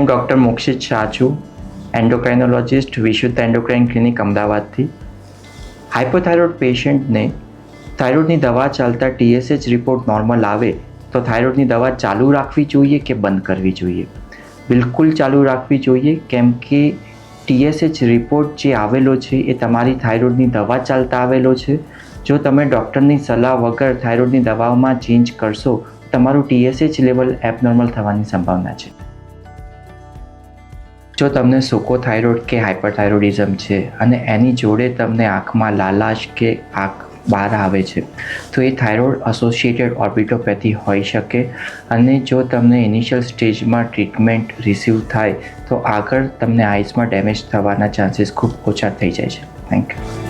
Doctor મોક્ષિત Shah છું, એન્ડોક્રાઇનોલોજિસ્ટ, વિશુદ્ધ endocrine clinic અમદાવાદથી. Hypothyroid પેશન્ટને થાઇરોઇડની દવા ચાલતા TSH રિપોર્ટ નોર્મલ આવે તો થાઇરોઇડની દવા ચાલુ રાખવી જોઈએ કે બંધ કરવી જોઈએ? બિલકુલ ચાલુ રાખવી જોઈએ, કેમ કે TSH રિપોર્ટ જે આવેલો છે એ તમારી થાઇરોઇડની દવા ચાલતા આવેલો છે. જો તમે ડૉક્ટરની સલાહ વગર થાઇરોઇડની દવાઓમાં ચેન્જ કરશો, તમારું TSH લેવલ એબનોર્મલ થવાની સંભાવના છે. જો તમને સૂકો થાઇરોઇડ કે હાઇપરથાઇરોઇડિઝમ છે અને એની જોડે તમને આંખમાં લાલાશ કે આંખ બહાર આવે છે, તો એ થાઇરોઇડ એસોસિએટેડ ઓર્બિટોપેથી હોઈ શકે. અને જો તમને ઇનિશિયલ સ્ટેજમાં ટ્રીટમેન્ટ રિસીવ થાય તો આગળ તમને આઈસમાં ડેમેજ થવાના ચાન્સીસ ખૂબ ઓછા થઈ જાય છે. Thank you.